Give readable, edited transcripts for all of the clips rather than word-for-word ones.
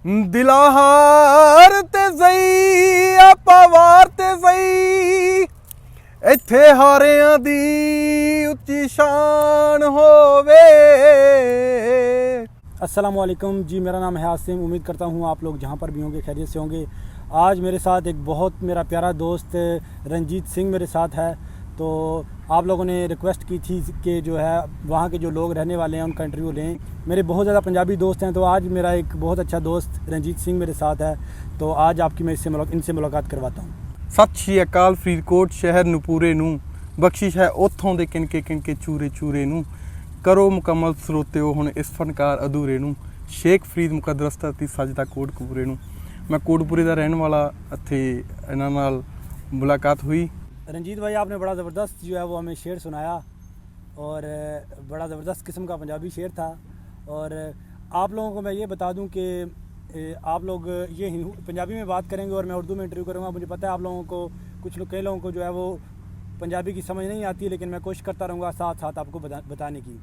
दिला हार ते सही आपा वार ते सही इत्थे हारियां दी उच्ची शान होवे। अस्सलामुअलैकुम जी, मेरा नाम है आसिम। उम्मीद करता हूँ आप लोग जहाँ पर भी होंगे खैरियत से होंगे। आज मेरे साथ एक बहुत मेरा प्यारा दोस्त रंजीत सिंह मेरे साथ है। तो आप लोगों ने रिक्वेस्ट की थी कि जो है वहाँ के जो लोग रहने वाले हैं उनका इंटरव्यू लें। मेरे बहुत ज़्यादा पंजाबी दोस्त हैं, तो आज मेरा एक बहुत अच्छा दोस्त रंजीत सिंह मेरे साथ है। तो आज आपकी मैं इनसे मुलाकात करवाता हूँ। सत श्री अकाल फरीदकोट शहर नूपूरे नू बख्शिश है उथों दे किनके किनके चूरे चूरे नू करो मुकम्मल सरोते हो हुण इस फनकार अधूरे नू शेख फरीद मुकद्दरस्ता ती सजदा कोटकपूरे नू। मैं कोटपूरे का रहने वाला, इत्थे इन्हां नाल मुलाकात हुई। रंजीत भाई, आपने बड़ा ज़बरदस्त जो है वो हमें शेर सुनाया और बड़ा ज़बरदस्त किस्म का पंजाबी शेर था। और आप लोगों को मैं ये बता दूं कि आप लोग ये पंजाबी में बात करेंगे और मैं उर्दू में इंटरव्यू करूँगा। मुझे पता है आप लोगों को कई लोगों को जो है वो पंजाबी की समझ नहीं आती, लेकिन मैं कोशिश करता रहूँगा साथ साथ आपको बताने की।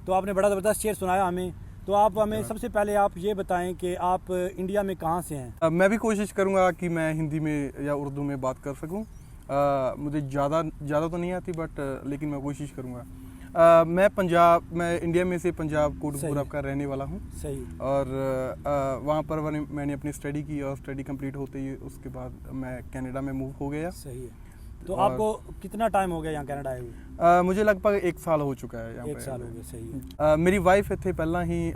तो आपने बड़ा ज़बरदस्त शेर सुनाया हमें। तो आप हमें सबसे पहले आप ये बताएं कि आप इंडिया में कहाँ से हैं। मैं भी कोशिश करूँगा कि मैं हिंदी में या उर्दू में बात कर सकूँ। मुझे ज़्यादा तो नहीं आती, बट लेकिन मैं कोशिश करूँगा। मैं इंडिया में से पंजाब कोटकपूरा का रहने वाला हूँ। सही। और वहाँ पर मैंने अपनी स्टडी की और स्टडी कंप्लीट होते ही उसके बाद मैं कनाडा में मूव हो गया। सही है। तो आपको कितना टाइम हो गया यहाँ कनाडा आए हुए? मुझे लगभग 1 साल हो चुका है यहाँ पे। 1 साल हो गया। सही है। मेरी वाइफ ਇੱਥੇ ਪਹਿਲਾਂ ਹੀ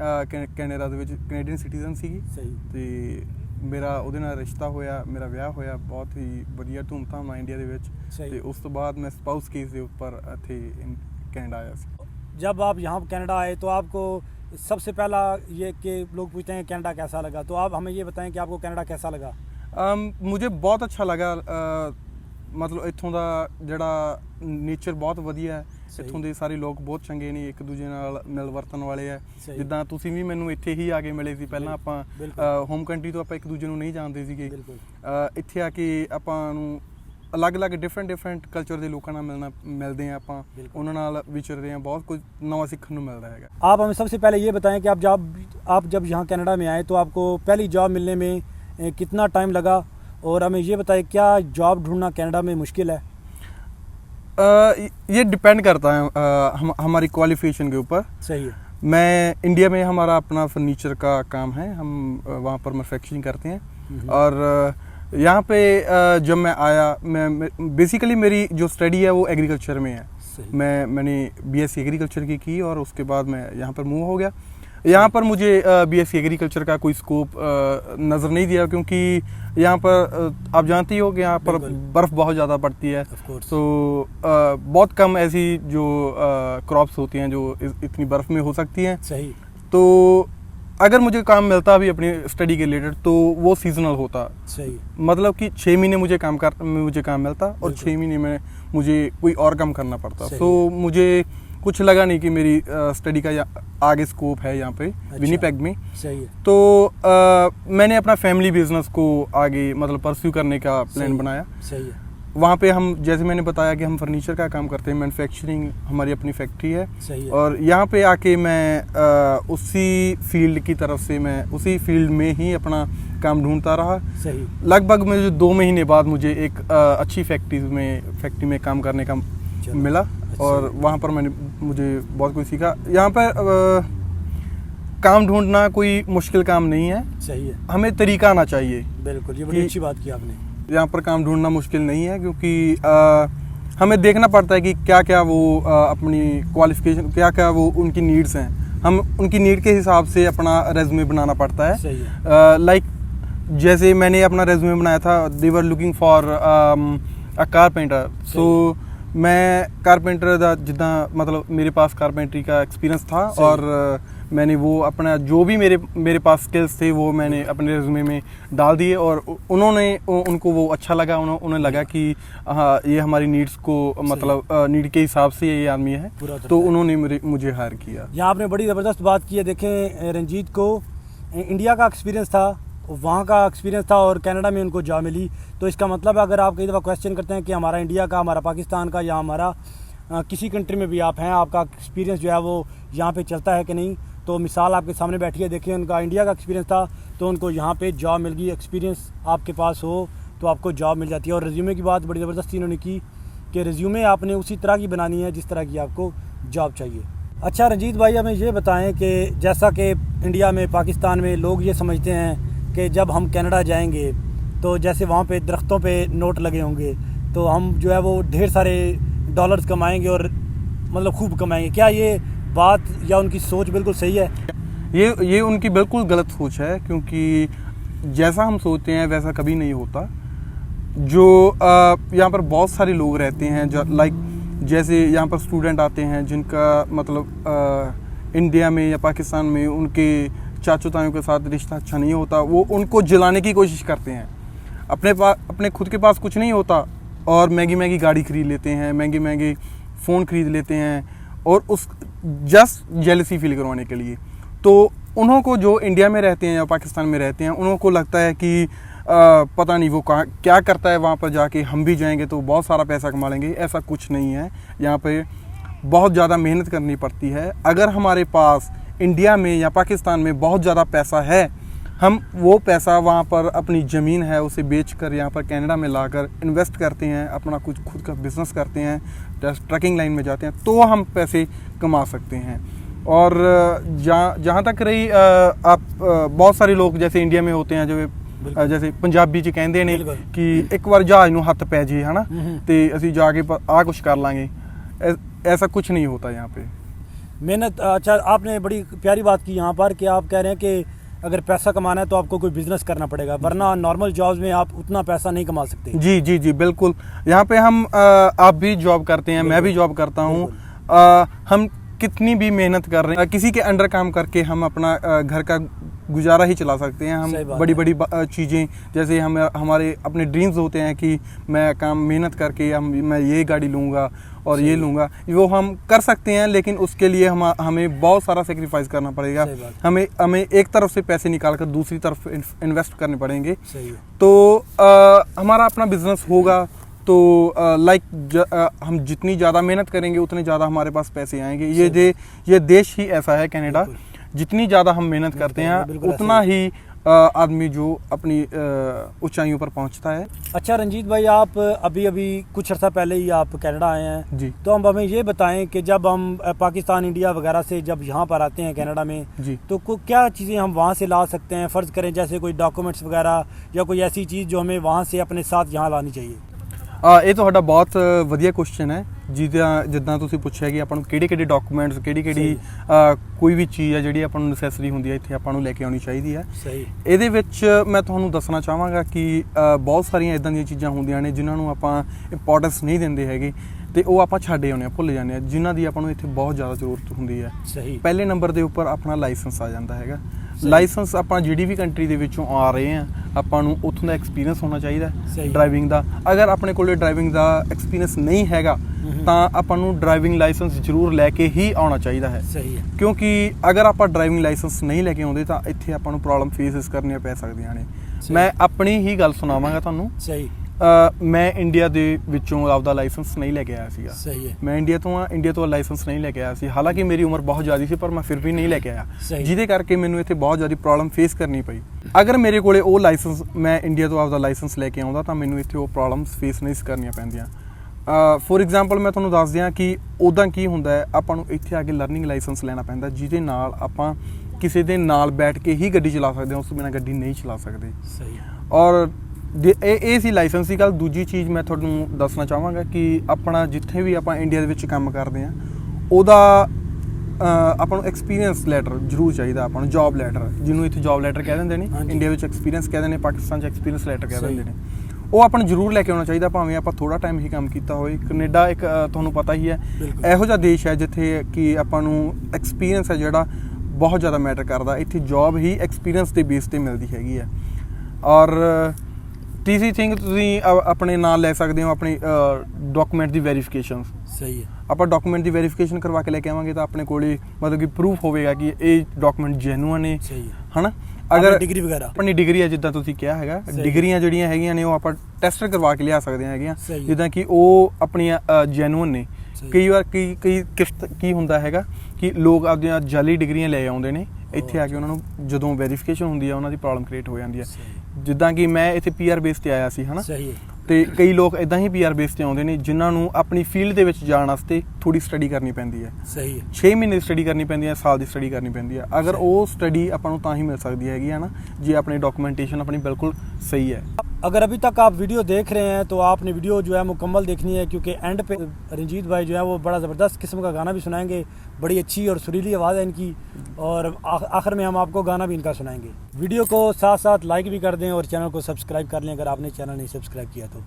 ਕੈਨੇਡਾ ਦੇ ਵਿੱਚ ਕੈਨੇਡੀਅਨ ਸਿਟੀਜ਼ਨ ਸੀਗੀ। ਸਹੀ। ਤੇ ਮੇਰਾ ਉਹਦੇ ਨਾਲ ਰਿਸ਼ਤਾ ਹੋਇਆ, ਮੇਰਾ ਵਿਆਹ ਹੋਇਆ ਬਹੁਤ ਹੀ ਵਧੀਆ ਧੂਮਧਾਮ ਨਾਲ ਇੰਡੀਆ ਦੇ ਵਿੱਚ। ਤੇ ਉਸ ਤੋਂ ਬਾਅਦ ਮੈਂ ਸਪਾਊਸ ਕੇਸ ਦੇ ਉੱਪਰ ਇੱਥੇ कनाडा आया ਸੀ। जब आप यहाँ कनाडा आए तो आपको सबसे पहला ये कि लोग पूछते हैं कनाडा कैसा लगा, तो आप हमें ये बताएं कि आपको कनाडा कैसा लगा। मुझे बहुत अच्छा लगा। मतलब ਇੱਥੋਂ ਦਾ ਜਿਹੜਾ ਨੇਚਰ ਬਹੁਤ ਵਧੀਆ ਹੈ। ਇੱਥੋਂ ਦੇ ਸਾਰੇ ਲੋਕ ਬਹੁਤ ਚੰਗੇ ਨੇ, ਇੱਕ ਦੂਜੇ ਨਾਲ ਮਿਲ ਵਰਤਣ ਵਾਲੇ ਆ। ਜਿੱਦਾਂ ਤੁਸੀਂ ਵੀ ਮੈਨੂੰ ਇੱਥੇ ਹੀ ਆ ਕੇ ਮਿਲੇ ਸੀ। ਪਹਿਲਾਂ ਆਪਾਂ ਹੋਮ ਕੰਟਰੀ ਤੋਂ ਆਪਾਂ ਇੱਕ ਦੂਜੇ ਨੂੰ ਨਹੀਂ ਜਾਣਦੇ ਸੀਗੇ। ਇੱਥੇ ਆ ਕੇ ਆਪਾਂ ਨੂੰ ਅਲੱਗ-ਅਲੱਗ ਡਿਫਰੈਂਟ ਕਲਚਰ ਦੇ ਲੋਕਾਂ ਨਾਲ ਮਿਲਦੇ ਆ, ਆਪਾਂ ਉਹਨਾਂ ਨਾਲ ਵਿਚਰਦੇ ਆ, ਬਹੁਤ ਕੁਝ ਨਵਾਂ ਸਿੱਖਣ ਨੂੰ ਮਿਲਦਾ ਹੈਗਾ। आप हमें सबसे पहले ये बताएं कि आप जब यहाँ कनाडा में आए तो आपको पहली जॉब मिलने में कितना टाइम लगा, और हमें ये बताएं क्या जॉब ढूंढना कनाडा में मुश्किल है? ये डिपेंड करता है हमारी क्वालिफिकेशन के ऊपर। सही है। मैं इंडिया में हमारा अपना फर्नीचर का काम है, हम वहाँ पर मैन्युफैक्चरिंग करते हैं। और यहाँ पे जब मैं आया, मैं बेसिकली मेरी जो स्टडी है वो एग्रीकल्चर में है। मैंने बीएससी एग्रीकल्चर की और उसके बाद मैं यहाँ पर मूव हो गया। यहाँ पर मुझे बीएससी एग्रीकल्चर का कोई स्कोप नज़र नहीं दिया, क्योंकि यहाँ पर आप जानती हो कि यहाँ पर बर्फ़ बहुत ज़्यादा पड़ती है। तो बहुत कम ऐसी जो क्रॉप्स होती हैं जो इतनी बर्फ़ में हो सकती हैं। सही। तो अगर मुझे काम मिलता भी अपनी स्टडी के रिलेटेड तो वो सीजनल होता। सही। मतलब कि 6 महीने मुझे काम मिलता और 6 महीने में मुझे कोई और काम करना पड़ता। तो मुझे कुछ लगा नहीं कि मेरी स्टडी का आगे स्कोप है यहाँ पे। अच्छा। विनीपेग में। सही है। तो मैंने अपना फैमिली बिजनेस को आगे मतलब परस्यू करने का प्लान बनाया। सही है। वहाँ पे हम, जैसे मैंने बताया कि हम फर्नीचर का काम करते हैं, मैन्युफैक्चरिंग हमारी अपनी फैक्ट्री है। सही है। और यहाँ पे आके मैं उसी फील्ड की तरफ से मैं उसी फील्ड में ही अपना काम ढूंढता रहा। सही। लगभग मुझे 2 महीने बाद मुझे एक अच्छी फैक्ट्री में काम करने का मिला। अच्छा। और वहाँ पर मुझे बहुत कुछ सीखा। यहाँ पर काम ढूंढना कोई मुश्किल काम नहीं है। सही है। हमें तरीका आना चाहिए। बिल्कुल, ये बड़ी अच्छी बात की आपने। यहाँ पर काम ढूंढना मुश्किल नहीं है, क्योंकि हमें देखना पड़ता है कि क्या क्या वो अपनी क्वालिफिकेशन, क्या क्या वो उनकी नीड्स हैं। हम उनकी नीड के हिसाब से अपना रेज्यूमे बनाना पड़ता है। सही है। लाइक जैसे मैंने अपना रेज्यूमे बनाया था, they were looking for a carpenter. So मैं कारपेंटर ਦਾ ਜਿੱਦਾਂ मतलब मेरे पास कारपेंटरी का एक्सपीरियंस था। और मैंने वो अपना जो भी मेरे पास स्किल्स थे वो मैंने अपने रेज्यूमे में डाल दिए। और उनको वो अच्छा लगा। उन्हें लगा कि हाँ, ये हमारी नीड्स को मतलब नीड के हिसाब से ये आदमी है, तो उन्होंने मुझे हायर किया। यहाँ आपने बड़ी ज़बरदस्त बात की है। देखें, रंजीत को इंडिया का एक्सपीरियंस था, वहाँ का एक्सपीरियंस था और कनाडा में उनको जॉब मिली। तो इसका मतलब अगर आप कई दफ़ा क्वेश्चन करते हैं कि हमारा इंडिया का, हमारा पाकिस्तान का या हमारा किसी कंट्री में भी आप हैं, आपका एक्सपीरियंस जो है वो यहाँ पे चलता है कि नहीं, तो मिसाल आपके सामने बैठी है। देखिए, उनका इंडिया का एक्सपीरियंस था, तो तो उनको यहाँ पे जॉब मिल गई, एक्सपीरियंस आपके पास हो तो आपको जॉब मिल जाती है। और रिज्यूमे की बात बड़ी ज़बरदस्ती इन्होंने की कि रिज्यूमे आपने उसी तरह की बनानी है जिस तरह की आपको जॉब चाहिए। अच्छा रंजीत भाई, हमें ये बताएं कि जैसा कि इंडिया में, पाकिस्तान में लोग ये समझते हैं कि जब हम कनाडा जाएंगे तो जैसे वहाँ पे दरख्तों पे नोट लगे होंगे तो हम जो है वो ढेर सारे डॉलर्स कमाएंगे और मतलब खूब कमाएंगे। क्या ये बात या उनकी सोच बिल्कुल सही है? ये उनकी बिल्कुल गलत सोच है, क्योंकि जैसा हम सोचते हैं वैसा कभी नहीं होता। जो यहाँ पर बहुत सारे लोग रहते हैं जो जैसे यहाँ पर स्टूडेंट आते हैं जिनका मतलब इंडिया में या पाकिस्तान में उनके चाचू तायों के साथ रिश्ता अच्छा नहीं होता, वो उनको जलाने की कोशिश करते हैं। अपने खुद के पास कुछ नहीं होता और महंगी गाड़ी खरीद लेते हैं, महंगे फ़ोन खरीद लेते हैं, और उस जस्ट जेलसी फील करवाने के लिए। तो उन्हों को जो इंडिया में रहते हैं या पाकिस्तान में रहते हैं, उन्हों को लगता है कि पता नहीं वो क्या करता है वहाँ पर जाके, हम भी जाएंगे तो बहुत सारा पैसा कमा लेंगे। ऐसा कुछ नहीं है। यहाँ पे बहुत ज़्यादा मेहनत करनी पड़ती है। अगर हमारे पास इंडिया में या पाकिस्तान में बहुत ज़्यादा पैसा है, हम वो पैसा वहाँ पर अपनी ज़मीन है उसे बेचकर यहाँ पर कनाडा में लाकर इन्वेस्ट करते हैं, अपना कुछ खुद का बिज़नेस करते हैं, ट्रकिंग लाइन में जाते हैं, तो हम पैसे कमा सकते हैं। और जहाँ तक रही आप बहुत सारे लोग जैसे इंडिया में होते हैं जो जैसे पंजाबी च कहते ने कि एक बार जहाज नूं हत्थ पै जे, है ना, तो असी जाके आ कुछ कर लांगे। ऐसा कुछ नहीं होता यहाँ पे। मेहनत, अच्छा आपने बड़ी प्यारी बात की यहाँ पर कि आप कह रहे हैं कि अगर पैसा कमाना है तो आपको कोई बिजनेस करना पड़ेगा, वरना नॉर्मल जॉब्स में आप उतना पैसा नहीं कमा सकते। जी बिल्कुल। यहाँ पे हम आप भी जॉब करते हैं, मैं भी जॉब करता हूँ, हम कितनी भी मेहनत कर रहे हैं, किसी के अंडर काम करके हम अपना घर का गुजारा ही चला सकते हैं। हम बड़ी चीज़ें जैसे हमारे अपने ड्रीम्स होते हैं कि मैं काम मेहनत करके मैं ये गाड़ी लूँगा और ये लूँगा, वो हम कर सकते हैं, लेकिन उसके लिए हमें बहुत सारा सेक्रीफाइस करना पड़ेगा। हमें एक तरफ से पैसे निकाल कर दूसरी तरफ इन्वेस्ट करने पड़ेंगे। तो हमारा अपना बिजनेस होगा तो हम जितनी ज़्यादा मेहनत करेंगे उतने ज़्यादा हमारे पास पैसे आएंगे। ये देश ही ऐसा है कनाडा, जितनी ज़्यादा हम मेहनत करते हैं उतना ही आदमी जो अपनी ऊंचाइयों पर पहुंचता है। अच्छा रंजीत भाई, आप अभी कुछ अर्सा पहले ही आप कनाडा आए हैं जी, तो हम हमें ये बताएं कि जब हम पाकिस्तान, इंडिया वगैरह से जब यहाँ पर आते हैं कनाडा में जी, तो क्या चीज़ें हम वहाँ से ला सकते हैं? फ़र्ज़ करें जैसे कोई डॉक्यूमेंट्स वगैरह या कोई ऐसी चीज़ जो हमें वहाँ से अपने साथ यहाँ लानी चाहिए। ਇਹ ਤੁਹਾਡਾ ਬਹੁਤ ਵਧੀਆ ਕੁਐਸਚਨ ਹੈ, ਜਿੱਦਾਂ ਤੁਸੀਂ ਪੁੱਛਿਆ ਕਿ ਆਪਾਂ ਨੂੰ ਕਿਹੜੇ ਡਾਕੂਮੈਂਟਸ, ਕਿਹੜੀ ਕੋਈ ਵੀ ਚੀਜ਼ ਹੈ ਜਿਹੜੀ ਆਪਾਂ ਨੂੰ ਨੈਸੈਸਰੀ ਹੁੰਦੀ ਹੈ ਇੱਥੇ ਆਪਾਂ ਨੂੰ ਲੈ ਕੇ ਆਉਣੀ ਚਾਹੀਦੀ ਹੈ। ਸਹੀ। ਇਹਦੇ ਵਿੱਚ ਮੈਂ ਤੁਹਾਨੂੰ ਦੱਸਣਾ ਚਾਹਾਂਗਾ ਕਿ ਬਹੁਤ ਸਾਰੀਆਂ ਇਦਾਂ ਦੀਆਂ ਚੀਜ਼ਾਂ ਹੁੰਦੀਆਂ ਨੇ ਜਿਨ੍ਹਾਂ ਨੂੰ ਆਪਾਂ ਇੰਪੋਰਟੈਂਸ ਨਹੀਂ ਦਿੰਦੇ ਹੈਗੇ ਤੇ ਉਹ ਆਪਾਂ ਛੱਡ ਆਉਂਦੇ ਆ, ਭੁੱਲ ਜਾਂਦੇ ਆ, ਜਿਨ੍ਹਾਂ ਦੀ ਆਪਾਂ ਨੂੰ ਇੱਥੇ ਬਹੁਤ ਜ਼ਿਆਦਾ ਜ਼ਰੂਰਤ ਹੁੰਦੀ ਹੈ। ਸਹੀ। ਪਹਿਲੇ ਨੰਬਰ ਦੇ ਉੱਪਰ ਆਪਣਾ ਲਾਇਸੈਂਸ ਆ ਜਾਂਦਾ ਹੈਗਾ। ਲਾਇਸੈਂਸ ਆਪਾਂ ਜਿਹੜੀ ਵੀ ਕੰਟਰੀ ਦੇ ਵਿੱਚੋਂ ਆ ਰਹੇ ਆ, ਆਪਾਂ ਨੂੰ ਉੱਥੋਂ ਦਾ ਐਕਸਪੀਰੀਅੰਸ ਹੋਣਾ ਚਾਹੀਦਾ ਡਰਾਈਵਿੰਗ ਦਾ। ਅਗਰ ਆਪਣੇ ਕੋਲੇ ਡਰਾਈਵਿੰਗ ਦਾ ਐਕਸਪੀਰੀਅੰਸ ਨਹੀਂ ਹੈਗਾ ਤਾਂ ਆਪਾਂ ਨੂੰ ਡਰਾਈਵਿੰਗ ਲਾਇਸੈਂਸ ਜ਼ਰੂਰ ਲੈ ਕੇ ਹੀ ਆਉਣਾ ਚਾਹੀਦਾ ਹੈ। ਸਹੀ ਹੈ। ਕਿਉਂਕਿ ਅਗਰ ਆਪਾਂ ਡਰਾਈਵਿੰਗ ਲਾਇਸੈਂਸ ਨਹੀਂ ਲੈ ਕੇ ਆਉਂਦੇ ਤਾਂ ਇੱਥੇ ਆਪਾਂ ਨੂੰ ਪ੍ਰੋਬਲਮ ਫੇਸ ਕਰਨੀਆਂ ਪੈ ਸਕਦੀਆਂ ਨੇ। ਮੈਂ ਆਪਣੀ ਹੀ ਗੱਲ ਸੁਣਾਵਾਂਗਾ ਤੁਹਾਨੂੰ। ਸਹੀ। ਮੈਂ ਇੰਡੀਆ ਦੇ ਵਿੱਚੋਂ ਆਪਦਾ ਲਾਇਸੈਂਸ ਨਹੀਂ ਲੈ ਕੇ ਆਇਆ ਸੀਗਾ। ਸਹੀ ਹੈ। ਮੈਂ ਇੰਡੀਆ ਤੋਂ ਲਾਇਸੈਂਸ ਨਹੀਂ ਲੈ ਕੇ ਆਇਆ ਸੀ, ਹਾਲਾਂਕਿ ਮੇਰੀ ਉਮਰ ਬਹੁਤ ਜ਼ਿਆਦਾ ਸੀ, ਪਰ ਮੈਂ ਫਿਰ ਵੀ ਨਹੀਂ ਲੈ ਕੇ ਆਇਆ, ਜਿਹਦੇ ਕਰਕੇ ਮੈਨੂੰ ਇੱਥੇ ਬਹੁਤ ਜ਼ਿਆਦਾ ਪ੍ਰੋਬਲਮ ਫੇਸ ਕਰਨੀ ਪਈ। ਅਗਰ ਮੇਰੇ ਕੋਲੇ ਉਹ ਲਾਇਸੈਂਸ, ਮੈਂ ਇੰਡੀਆ ਤੋਂ ਆਪਦਾ ਲਾਇਸੈਂਸ ਲੈ ਕੇ ਆਉਂਦਾ ਤਾਂ ਮੈਨੂੰ ਇੱਥੇ ਉਹ ਪ੍ਰੋਬਲਮਸ ਫੇਸ ਨਹੀਂ ਕਰਨੀਆਂ ਪੈਂਦੀਆਂ। ਫੋਰ ਐਗਜ਼ਾਮਪਲ ਮੈਂ ਤੁਹਾਨੂੰ ਦੱਸ ਦਿਆਂ ਕਿ ਉੱਦਾਂ ਕੀ ਹੁੰਦਾ ਹੈ, ਆਪਾਂ ਨੂੰ ਇੱਥੇ ਆ ਕੇ ਲਰਨਿੰਗ ਲਾਇਸੈਂਸ ਲੈਣਾ ਪੈਂਦਾ, ਜਿਹਦੇ ਨਾਲ ਆਪਾਂ ਕਿਸੇ ਦੇ ਨਾਲ ਬੈਠ ਕੇ ਹੀ ਗੱਡੀ ਚਲਾ ਸਕਦੇ ਹਾਂ, ਉਸ ਤੋਂ ਬਿਨਾਂ ਗੱਡੀ ਨਹੀਂ ਚਲਾ ਸਕਦੇ। ਸਹੀ। ਔਰ ਇਹ ਸੀ ਲਾਇਸੈਂਸ ਦੀ ਗੱਲ। ਦੂਜੀ ਚੀਜ਼ ਮੈਂ ਤੁਹਾਨੂੰ ਦੱਸਣਾ ਚਾਹਾਂਗਾ ਕਿ ਆਪਣਾ ਜਿੱਥੇ ਵੀ ਆਪਾਂ ਇੰਡੀਆ ਦੇ ਵਿੱਚ ਕੰਮ ਕਰਦੇ ਹਾਂ ਉਹਦਾ ਆਪਾਂ ਨੂੰ ਐਕਸਪੀਰੀਅੰਸ ਲੈਟਰ ਜ਼ਰੂਰ ਚਾਹੀਦਾ, ਆਪਾਂ ਨੂੰ ਜੌਬ ਲੈਟਰ, ਜਿਹਨੂੰ ਇੱਥੇ ਜੌਬ ਲੈਟਰ ਕਹਿ ਦਿੰਦੇ ਨੇ, ਇੰਡੀਆ ਵਿੱਚ ਐਕਸਪੀਰੀਅੰਸ ਕਹਿੰਦੇ ਨੇ, ਪਾਕਿਸਤਾਨ 'ਚ ਐਕਸਪੀਰੀਅੰਸ ਲੈਟਰ ਕਹਿ ਦਿੰਦੇ ਨੇ। ਉਹ ਆਪਾਂ ਨੂੰ ਜ਼ਰੂਰ ਲੈ ਕੇ ਆਉਣਾ ਚਾਹੀਦਾ, ਭਾਵੇਂ ਆਪਾਂ ਥੋੜ੍ਹਾ ਟਾਈਮ ਹੀ ਕੰਮ ਕੀਤਾ ਹੋਵੇ। ਕੈਨੇਡਾ ਇੱਕ ਤੁਹਾਨੂੰ ਪਤਾ ਹੀ ਹੈ ਇਹੋ ਜਿਹਾ ਦੇਸ਼ ਹੈ ਜਿੱਥੇ ਕਿ ਆਪਾਂ ਨੂੰ ਐਕਸਪੀਰੀਅੰਸ ਹੈ ਜਿਹੜਾ ਬਹੁਤ ਜ਼ਿਆਦਾ ਮੈਟਰ ਕਰਦਾ। ਇੱਥੇ ਜੌਬ ਹੀ ਐਕਸਪੀਰੀਅੰਸ ਦੇ ਬੇਸ 'ਤੇ ਮਿਲਦੀ ਹੈਗੀ ਹੈ। ਔਰ ਤੀਸਰੀ ਥਿੰਗ ਤੁਸੀਂ ਆਪਣੇ ਨਾਲ ਲੈ ਸਕਦੇ ਹੋ ਆਪਣੀ ਡਾਕੂਮੈਂਟ ਦੀ ਵੈਰੀਫਿਕੇਸ਼ਨ। ਸਹੀ ਹੈ। ਆਪਾਂ ਡਾਕੂਮੈਂਟ ਦੀ ਵੈਰੀਫਿਕੇਸ਼ਨ ਕਰਵਾ ਕੇ ਲੈ ਕੇ ਆਵਾਂਗੇ ਤਾਂ ਆਪਣੇ ਕੋਲੇ ਮਤਲਬ ਕਿ ਪ੍ਰੂਫ ਹੋਵੇਗਾ ਕਿ ਇਹ ਡਾਕੂਮੈਂਟ ਜੈਨੂਅਨ ਨੇ, ਹੈ ਨਾ। ਅਗਰ ਡਿਗਰੀ ਵਗੈरह ਆਪਣੀ ਡਿਗਰੀ ਹੈ, ਜਿੱਦਾਂ ਤੁਸੀਂ ਕਿਹਾ ਹੈਗਾ, ਡਿਗਰੀਆਂ ਜਿਹੜੀਆਂ ਹੈਗੀਆਂ ਨੇ ਉਹ ਆਪਾਂ ਟੈਸਟ ਕਰਵਾ ਕੇ ਲਿਆ ਸਕਦੇ ਹੈਗੇ ਆ, ਜਿੱਦਾਂ ਕਿ ਉਹ ਆਪਣੀਆਂ ਜੈਨੂਅਨ ਨੇ। ਕਈ ਵਾਰ ਕਈ ਕੀ ਹੁੰਦਾ ਹੈਗਾ ਕਿ ਲੋਕ ਆਪਦੀਆਂ ਜਾਲੀ ਡਿਗਰੀਆਂ ਲੈ ਆਉਂਦੇ ਨੇ ਇੱਥੇ ਆ ਕੇ, ਉਹਨਾਂ ਨੂੰ ਜਦੋਂ ਵੈਰੀਫਿਕੇਸ਼ਨ ਹੁੰਦੀ ਆ ਉਹਨਾਂ ਦੀ ਪ੍ਰੋਬਲਮ ਕ੍ਰੀਏਟ ਹੋ ਜਾਂਦੀ ਹੈ। ਜਿੱਦਾਂ ਕਿ ਮੈਂ ਇੱਥੇ PR ਬੇਸ ਤੇ ਆਇਆ ਸੀ, ਹਨਾ, ਤੇ ਕਈ ਲੋਕ ਇਦਾਂ ਹੀ PR ਬੇਸ ਤੇ ਆਉਂਦੇ ਨੇ ਜਿਨ੍ਹਾਂ ਨੂੰ ਆਪਣੀ ਫੀਲਡ ਦੇ ਵਿੱਚ ਜਾਣ ਵਾਸਤੇ ਥੋੜੀ ਸਟੱਡੀ ਕਰਨੀ ਪੈਂਦੀ ਹੈ। 6 ਮਹੀਨੇ ਦੀ ਸਟੱਡੀ ਕਰਨੀ ਪੈਂਦੀ ਹੈ, ਸਾਲ ਦੀ ਸਟੱਡੀ ਕਰਨੀ ਪੈਂਦੀ ਹੈ। ਅਗਰ ਉਹ ਸਟੱਡੀ ਆਪਾਂ ਨੂੰ ਤਾਂ ਹੀ ਮਿਲ ਸਕਦੀ ਹੈਗੀ ਹੈ ਨਾ ਜੇ ਆਪਣੀ ਡਾਕੂमेंटेशन अपनी बिल्कुल सही है। अगर अभी तक आप वीडियो देख रहे हैं तो आपने वीडियो जो है मुकम्मल देखनी है, क्योंकि एंड पे रंजीत भाई जो है वो बड़ा ज़बरदस्त किस्म का गाना भी सुनाएंगे। बड़ी अच्छी और सुरीली आवाज़ है इनकी, और आखिर में हम आपको गाना भी इनका सुनाएंगे। वीडियो को साथ साथ लाइक भी कर दें और चैनल को सब्सक्राइब कर लें अगर आपने चैनल नहीं सब्सक्राइब किया तो।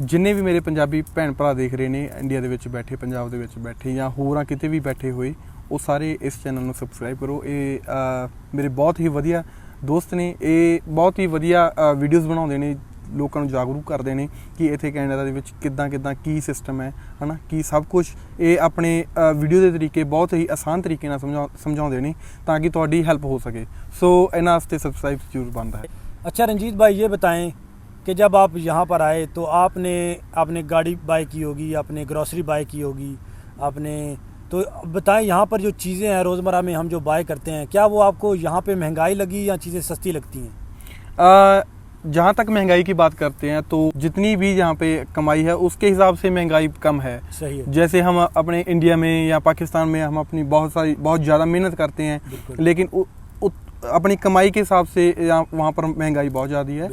ਜਿੰਨੇ ਵੀ ਮੇਰੇ ਪੰਜਾਬੀ ਭੈਣ ਭਰਾ ਦੇਖ ਰਹੇ ਨੇ ਇੰਡੀਆ ਦੇ ਵਿੱਚ ਬੈਠੇ, ਪੰਜਾਬ ਦੇ ਵਿੱਚ ਬੈਠੇ ਜਾਂ ਹੋਰਾਂ ਕਿਤੇ ਵੀ ਬੈਠੇ ਹੋਏ, ਉਹ ਸਾਰੇ ਇਸ ਚੈਨਲ ਨੂੰ ਸਬਸਕ੍ਰਾਈਬ ਕਰੋ। ਇਹ ਮੇਰੇ ਬਹੁਤ ਹੀ ਵਧੀਆ ਦੋਸਤ ਨੇ, ਇਹ ਬਹੁਤ ਹੀ ਵਧੀਆ ਵੀਡੀਓਜ਼ ਬਣਾਉਂਦੇ ਨੇ, ਲੋਕਾਂ ਨੂੰ ਜਾਗਰੂਕ ਕਰਦੇ ਨੇ ਕਿ ਇੱਥੇ ਕੈਨੇਡਾ ਦੇ ਵਿੱਚ ਕਿੱਦਾਂ ਕੀ ਸਿਸਟਮ ਹੈ, ਹਨਾ, ਕੀ ਸਭ ਕੁਝ। ਇਹ ਆਪਣੇ ਵੀਡੀਓ ਦੇ ਤਰੀਕੇ ਬਹੁਤ ਹੀ ਆਸਾਨ ਤਰੀਕੇ ਨਾਲ ਸਮਝਾਉਂਦੇ ਨੇ ਤਾਂ ਕਿ ਤੁਹਾਡੀ ਹੈਲਪ ਹੋ ਸਕੇ। ਸੋ ਇਹਨਾਂ ਵਾਸਤੇ ਸਬਸਕ੍ਰਾइब ਜ਼ਰੂਰ ਬਣਦਾ ਹੈ। अच्छा रंजीत भाई, ये बताएं कि जब आप यहाँ पर आए तो आपने गाड़ी बाय की होगी, आपने ग्रॉसरी बाय की होगी, आपने तो बताएं यहाँ पर जो चीज़ें हैं रोज़मर्रा में हम जो बाय करते हैं, क्या वो आपको यहाँ पे महंगाई लगी या चीज़ें सस्ती लगती हैं? जहाँ तक महंगाई की बात करते हैं तो जितनी भी यहाँ पे कमाई है उसके हिसाब से महंगाई कम है। सही है। जैसे हम अपने इंडिया में या पाकिस्तान में हम अपनी बहुत ज़्यादा मेहनत करते हैं, लेकिन अपनी कमाई के हिसाब से वहाँ पर महंगाई बहुत ज़्यादा है।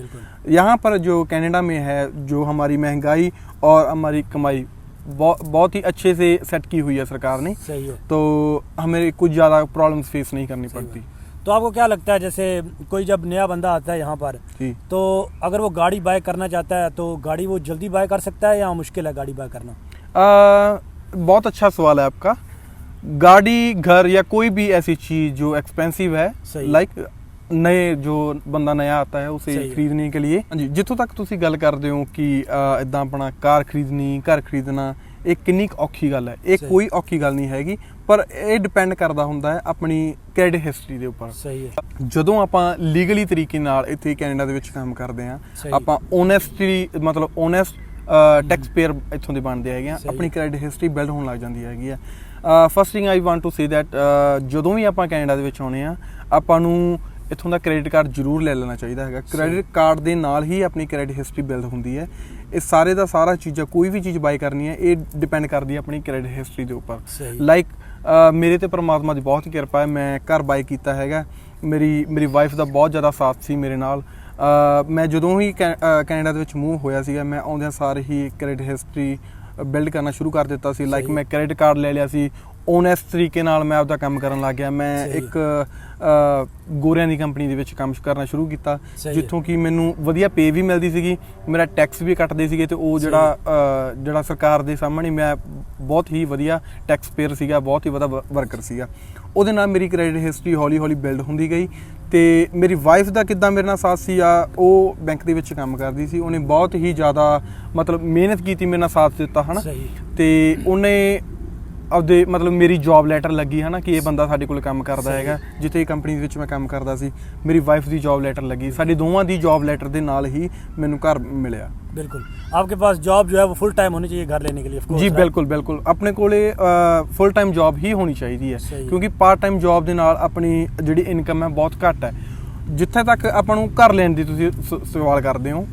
यहाँ पर जो कनाडा में है, जो हमारी महंगाई और हमारी कमाई बहुत ही अच्छे से सेट की हुई है सरकार ने। सही है। तो हमें कुछ ज़्यादा प्रॉब्लम्स फेस नहीं करनी पड़ती। तो आपको क्या लगता है, जैसे कोई जब नया बंदा आता है यहाँ पर तो अगर वो गाड़ी बाय करना चाहता है तो गाड़ी वो जल्दी बाय कर सकता है या मुश्किल है गाड़ी बाय करना? बहुत अच्छा सवाल है आपका। गाड़ी, घर या कोई भी ऐसी चीज़ जो एक्सपेंसिव है, लाइक नए जो बंदा नया आता है उसे खरीदने के लिए, जी, जितों तक तुसी गल करदे हो कि इदां अपना कार खरीदनी, घर खरीदना ਇਹ ਕਿੰਨੀ ਔਖੀ ਗੱਲ ਹੈ। ਇਹ ਕੋਈ ਔਖੀ ਗੱਲ ਨਹੀਂ ਹੈਗੀ, ਪਰ ਇਹ ਡਿਪੈਂਡ ਕਰਦਾ ਹੁੰਦਾ ਹੈ ਆਪਣੀ ਕ੍ਰੈਡਿਟ ਹਿਸਟਰੀ ਦੇ ਉੱਪਰ। ਸਹੀ ਹੈ। ਜਦੋਂ ਆਪਾਂ ਲੀਗਲੀ ਤਰੀਕੇ ਨਾਲ ਇੱਥੇ ਕੈਨੇਡਾ ਦੇ ਵਿੱਚ ਕੰਮ ਕਰਦੇ ਹਾਂ, ਆਪਾਂ ਓਨੈਸਟਲੀ ਮਤਲਬ ਓਨੈਸਟ ਟੈਕਸ ਪੇਅਰ ਇੱਥੋਂ ਦੇ ਬਣਦੇ ਹੈਗੇ ਆ, ਆਪਣੀ ਕ੍ਰੈਡਿਟ ਹਿਸਟਰੀ ਬਿਲਡ ਹੋਣ ਲੱਗ ਜਾਂਦੀ ਹੈਗੀ ਆ। First thing I want to say that ਜਦੋਂ ਵੀ ਆਪਾਂ ਕੈਨੇਡਾ ਦੇ ਵਿੱਚ ਆਉਂਦੇ ਆ, ਆਪਾਂ ਨੂੰ ਇੱਥੋਂ ਦਾ ਕ੍ਰੈਡਿਟ ਕਾਰਡ ਜ਼ਰੂਰ ਲੈ ਲੈਣਾ ਚਾਹੀਦਾ ਹੈਗਾ। ਕ੍ਰੈਡਿਟ ਕਾਰਡ ਦੇ ਨਾਲ ਹੀ ਆਪਣੀ ਕ੍ਰੈਡਿਟ ਹਿਸਟਰੀ ਬਿਲਡ ਹੁੰਦੀ ਹੈ। ਇਹ ਸਾਰੇ ਦਾ ਸਾਰਾ ਚੀਜ਼ਾਂ, ਕੋਈ ਵੀ ਚੀਜ਼ ਬਾਈ ਕਰਨੀ ਹੈ, ਇਹ ਡਿਪੈਂਡ ਕਰਦੀ ਹੈ ਆਪਣੀ ਕ੍ਰੈਡਿਟ ਹਿਸਟਰੀ ਦੇ ਉੱਪਰ। ਲਾਈਕ ਮੇਰੇ ਤੇ ਪਰਮਾਤਮਾ ਦੀ ਬਹੁਤ ਕਿਰਪਾ ਹੈ, ਮੈਂ ਘਰ ਬਾਈ ਕੀਤਾ ਹੈਗਾ। ਮੇਰੀ ਵਾਈਫ ਦਾ ਬਹੁਤ ਜ਼ਿਆਦਾ ਸਾਥ ਸੀ ਮੇਰੇ ਨਾਲ। ਮੈਂ ਜਦੋਂ ਹੀ ਕੈਨੇਡਾ ਦੇ ਵਿੱਚ ਮੂਵ ਹੋਇਆ ਸੀਗਾ, ਮੈਂ ਆਉਂਦਿਆਂ ਸਾਰ ਹੀ ਕ੍ਰੈਡਿਟ ਹਿਸਟਰੀ ਬਿਲਡ ਕਰਨਾ ਸ਼ੁਰੂ ਕਰ ਦਿੱਤਾ ਸੀ। ਲਾਈਕ ਮੈਂ ਕ੍ਰੈਡਿਟ ਕਾਰਡ ਲੈ ਲਿਆ ਸੀ, ਓਨੈਸਟ ਤਰੀਕੇ ਨਾਲ ਮੈਂ ਆਪਦਾ ਕੰਮ ਕਰਨ ਲੱਗ ਗਿਆ। ਮੈਂ ਇੱਕ ਗੋਰਿਆਂ ਦੀ ਕੰਪਨੀ ਦੇ ਵਿੱਚ ਕੰਮ ਕਰਨਾ ਸ਼ੁਰੂ ਕੀਤਾ, ਜਿੱਥੋਂ ਕਿ ਮੈਨੂੰ ਵਧੀਆ ਪੇ ਵੀ ਮਿਲਦੀ ਸੀਗੀ, ਮੇਰਾ ਟੈਕਸ ਵੀ ਕੱਟਦੇ ਸੀਗੇ, ਤੇ ਉਹ ਜਿਹੜਾ ਸਰਕਾਰ ਦੇ ਸਾਹਮਣੇ ਮੈਂ ਬਹੁਤ ਹੀ ਵਧੀਆ ਟੈਕਸ ਪੇਅਰ ਸੀਗਾ, ਬਹੁਤ ਹੀ ਵਧੀਆ ਵਰਕਰ ਸੀਗਾ। ਉਹਦੇ ਨਾਲ ਮੇਰੀ ਕ੍ਰੈਡਿਟ ਹਿਸਟਰੀ ਹੌਲੀ ਹੌਲੀ ਬਿਲਡ ਹੁੰਦੀ ਗਈ। ਤੇ ਮੇਰੀ ਵਾਈਫ ਦਾ ਕਿੱਦਾਂ ਮੇਰੇ ਨਾਲ ਸਾਥ ਸੀ, ਉਹ ਬੈਂਕ ਦੇ ਵਿੱਚ ਕੰਮ ਕਰਦੀ ਸੀ, ਉਹਨੇ ਬਹੁਤ ਹੀ ਜ਼ਿਆਦਾ ਮਤਲਬ ਮਿਹਨਤ ਕੀਤੀ, ਮੇਰੇ ਨਾਲ ਸਾਥ ਦਿੱਤਾ, ਹੈ ਨਾ। ਤੇ ਉਹਨੇ ਆਪਦੇ ਮਤਲਬ ਮੇਰੀ ਜੌਬ ਲੈਟਰ ਲੱਗੀ, ਹੈ ਨਾ, ਕਿ ਇਹ ਬੰਦਾ ਸਾਡੇ ਕੋਲ ਕੰਮ ਕਰਦਾ ਹੈਗਾ। ਜਿੱਥੇ ਕੰਪਨੀ ਦੇ ਵਿੱਚ ਮੈਂ ਕੰਮ ਕਰਦਾ ਸੀ, ਮੇਰੀ ਵਾਈਫ ਦੀ ਜੌਬ ਲੈਟਰ ਲੱਗੀ, ਸਾਡੇ ਦੋਵਾਂ ਦੀ ਜੌਬ ਲੈਟਰ ਦੇ ਨਾਲ ਹੀ ਮੈਨੂੰ ਘਰ ਮਿਲਿਆ। बिल्कुल। आपके पास जॉब जो है वो फुल टाइम होनी चाहिए घर लेने के लिए? जी बिल्कुल। अपने कोले फुल टाइम जॉब ही होनी चाहिए है, क्योंकि पार्ट टाइम जॉब ਦੇ ਨਾਲ ਆਪਣੀ ਜਿਹੜੀ ਇਨਕਮ ਹੈ ਬਹੁਤ ਘੱਟ ਹੈ। ਜਿੱਥੇ ਤੱਕ ਆਪਾਂ ਨੂੰ ਘਰ ਲੈਣ ਦੀ ਤੁਸੀਂ ਸਵਾਲ ਕਰਦੇ ਹੋ,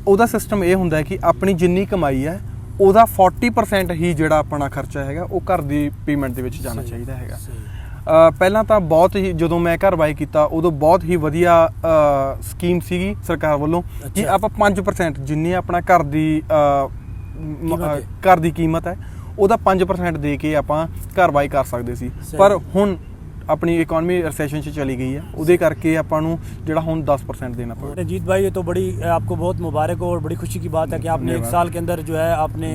ਉਹਦਾ ਸਿਸਟਮ ਇਹ ਹੁੰਦਾ ਹੈ ਕਿ ਆਪਣੀ ਜਿੰਨੀ ਕਮਾਈ ਹੈ ਉਹਦਾ 40% ਹੀ ਜਿਹੜਾ ਆਪਣਾ ਖਰਚਾ ਹੈਗਾ ਉਹ ਘਰ ਦੀ ਪੇਮੈਂਟ ਦੇ ਵਿੱਚ ਜਾਣਾ ਚਾਹੀਦਾ ਹੈਗਾ। ਪਹਿਲਾਂ ਤਾਂ ਬਹੁਤ ਹੀ, ਜਦੋਂ ਮੈਂ ਘਰ ਬਾਈ ਕੀਤਾ ਉਦੋਂ ਬਹੁਤ ਹੀ ਵਧੀਆ ਸਕੀਮ ਸੀਗੀ ਸਰਕਾਰ ਵੱਲੋਂ ਕਿ ਆਪਾਂ 5% ਜਿੰਨੀ ਆਪਣਾ ਘਰ ਦੀ ਕੀਮਤ ਹੈ ਉਹਦਾ 5% ਦੇ ਕੇ ਆਪਾਂ ਘਰ ਬਾਈ ਕਰ ਸਕਦੇ ਸੀ। ਪਰ ਹੁਣ अपनी इकोनॉमी रिसेशन से चली गई है, ਉਹਦੇ ਕਰਕੇ ਆਪਾਂ ਨੂੰ ਜਿਹੜਾ ਹੁਣ 10% देना पड़ेगा। रंजीत भाई, ये तो बड़ी आपको बहुत मुबारक हो और बड़ी खुशी की बात है कि आपने 1 साल के अंदर जो है आपने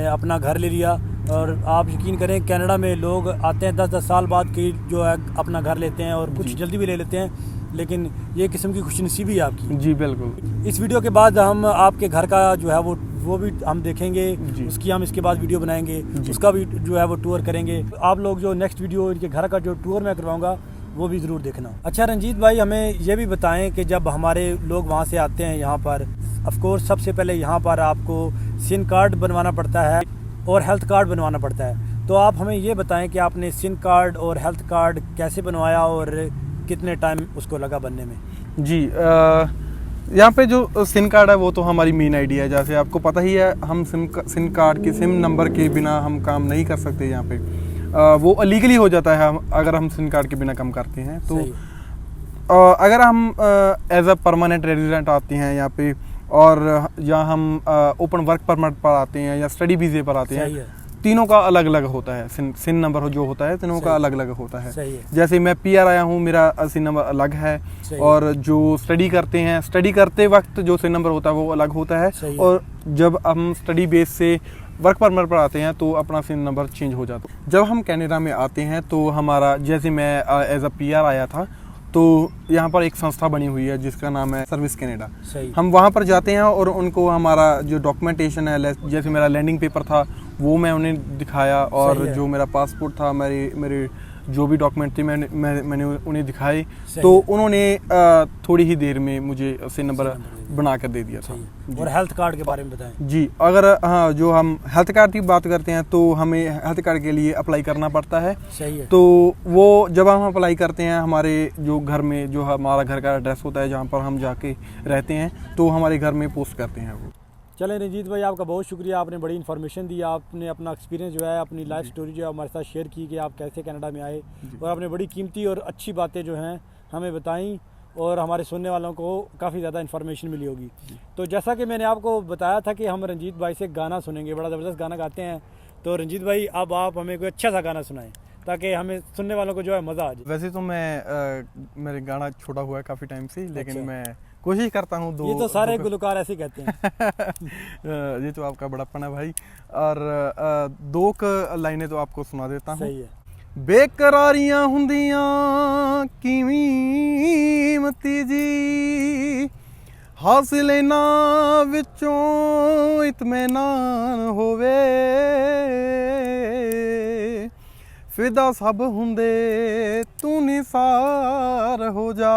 अपना घर ले लिया। और आप यकीन करें कनाडा में लोग आते हैं 10-10 साल बाद की जो है अपना घर लेते हैं, और कुछ जल्दी भी ले लेते हैं, लेकिन ये किस्म की खुशनसीबी है आपकी। जी बिल्कुल। इस वीडियो के बाद हम आपके घर का जो है वो भी हम देखेंगे, उसकी हम इसके बाद वीडियो बनाएंगे, उसका भी जो है वो टूर करेंगे। आप लोग जो नेक्स्ट वीडियो इनके घर का जो टूर मैं करवाऊंगा वो भी ज़रूर देखना। अच्छा रंजीत भाई, हमें ये भी बताएं कि जब हमारे लोग वहाँ से आते हैं यहाँ पर, ऑफ कोर्स सबसे पहले यहाँ पर आपको सिम कार्ड बनवाना पड़ता है। और हेल्थ कार्ड बनवाना पड़ता है। तो आप हमें ये बताएं कि आपने सिम कार्ड और हेल्थ कार्ड कैसे बनवाया और कितने टाइम उसको लगा बनने में। जी, यहाँ पे जो सिम कार्ड है वो तो हमारी मेन आईडी है। जैसे आपको पता ही है, हम सिम कार्ड के सिम नंबर के बिना हम काम नहीं कर सकते यहाँ पे। वो अलीगली हो जाता है अगर हम सिम कार्ड के बिना काम करते हैं। तो अगर हम एज अ परमानेंट रेजिडेंट आते हैं यहाँ पे, और या हम ओपन वर्क परमिट पर आते हैं या स्टडी वीज़े पर आते हैं, तीनों का अलग अलग होता है। सिन नंबर जो होता है तीनों का अलग अलग होता है। जैसे मैं PR आया हूँ, मेरा सिन नंबर अलग है, और जो स्टडी करते हैं, स्टडी करते वक्त जो सिन नंबर होता है वो अलग होता है, और जब हम स्टडी बेस से वर्क परमिट पर आते हैं तो अपना सिन नंबर चेंज हो जाता है। जब हम कनाडा में आते हैं तो हमारा, जैसे मैं एज अ PR आया था, तो यहाँ पर एक संस्था बनी हुई है जिसका नाम है सर्विस कनाडा। हम वहाँ पर जाते हैं और उनको हमारा जो डॉक्यूमेंटेशन है, जैसे मेरा लैंडिंग पेपर था वो मैं उन्हें दिखाया, और जो मेरा पासपोर्ट था, मेरे जो भी डॉक्यूमेंट थे मैंने उन्हें दिखाए, तो उन्होंने थोड़ी ही देर में मुझे सिन नंबर बना कर दे दिया था। और हेल्थ कार्ड के बारे में बताएं। जी, अगर हाँ, जो हम हेल्थ कार्ड की बात करते हैं तो हमें हेल्थ कार्ड के लिए अप्लाई करना पड़ता है। तो वो जब हम अप्लाई करते हैं, हमारे जो घर में जो हमारा घर का एड्रेस होता है जहाँ पर हम जाके रहते हैं, तो हमारे घर में पोस्ट करते हैं वो। चलें रंजीत भाई, आपका बहुत शुक्रिया, आपने बड़ी इन्फॉर्मेशन दी, आपने अपना एक्सपीरियंस जो है, अपनी लाइफ स्टोरी जो है हमारे साथ शेयर की कि आप कैसे कनाडा में आए, और आपने बड़ी कीमती और अच्छी बातें जो हैं हमें बताई, और हमारे सुनने वालों को काफ़ी ज़्यादा इन्फॉर्मेशन मिली होगी। तो जैसा कि मैंने आपको बताया था कि हम रंजीत भाई से गाना सुनेंगे, बड़ा ज़बरदस्त गाना गाते हैं। तो रंजीत भाई, अब आप हमें कोई अच्छा सा गाना सुनाएं ताकि हमें सुनने वालों को जो है मज़ा आ जाए। वैसे तो मेरे गाना छोड़ा हुआ है काफ़ी टाइम से, लेकिन मैं कोशिश करता हूँ। ये तो सारे गुलकार ऐसे कहते हैं। ये तो आपका बड़प्पन है भाई। और दो लाइनें तो आपको सुना देता हूँ। सही है। बेकरारियां हुंदियां कीमती जी, हासिल ना विचों इत्मीनान होवे, फिदा सब हुंदे तू निसार हो जा,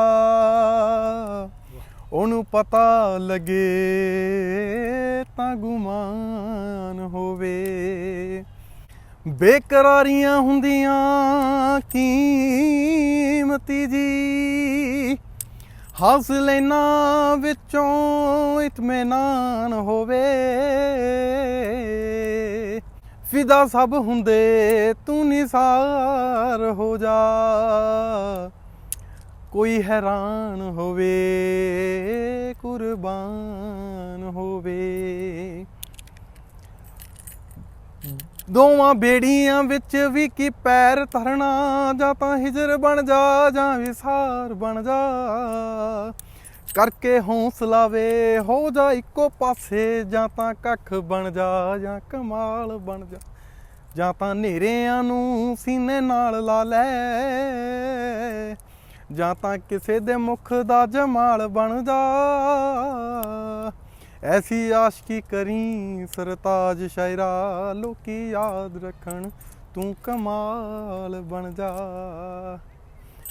ओनू पता लगे तां गुमान होवे। बेकरारियां हुंदियां कीमती जी, हासिल ना विचों इत्मीनान होवे, फिदा सब हुंदे तू निसार हो जा, कोई हैरान होवे कुर्बान होवे। दोवां बेड़ियां विच भी की पैर धरना, जां तां हिजर बन जा जां विसार बन जा, करके हौसला वे हो जा इक्को पासे, जां तां कख बन जा जां कमाल बन जा, जां तां नेरियां नूं सीने नाल ला लै, जां तां किसे दे मुख दा जमाल बन जा, ऐसी आशिकी करी सरताज शायरा, लोकी याद रखन तू कमाल बन जा,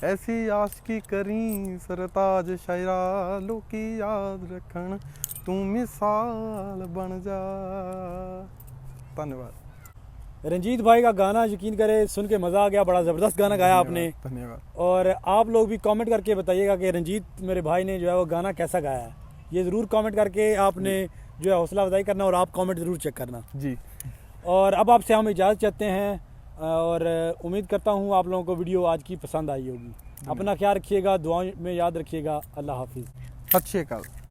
ऐसी आशिकी करी सरताज शायरा, लोकी याद रखन तू मिसाल बन जा। धन्यवाद। रंजीत भाई का गाना यकीन करे सुन के मज़ा आ गया, बड़ा ज़बरदस्त गाना गाया आपने। धन्यवाद। और आप लोग भी कमेंट करके बताइएगा कि रंजीत मेरे भाई ने जो है वो गाना कैसा गाया है। ये ज़रूर कमेंट करके आपने जो है हौसला अफजाई करना, और आप कमेंट ज़रूर चेक करना जी। और अब आपसे हम इजाज़त चाहते हैं, और उम्मीद करता हूँ आप लोगों को वीडियो आज की पसंद आई होगी। अपना ख्याल रखिएगा, दुआओं में याद रखिएगा। अल्लाह हाफिज़। सत श्री अकाल।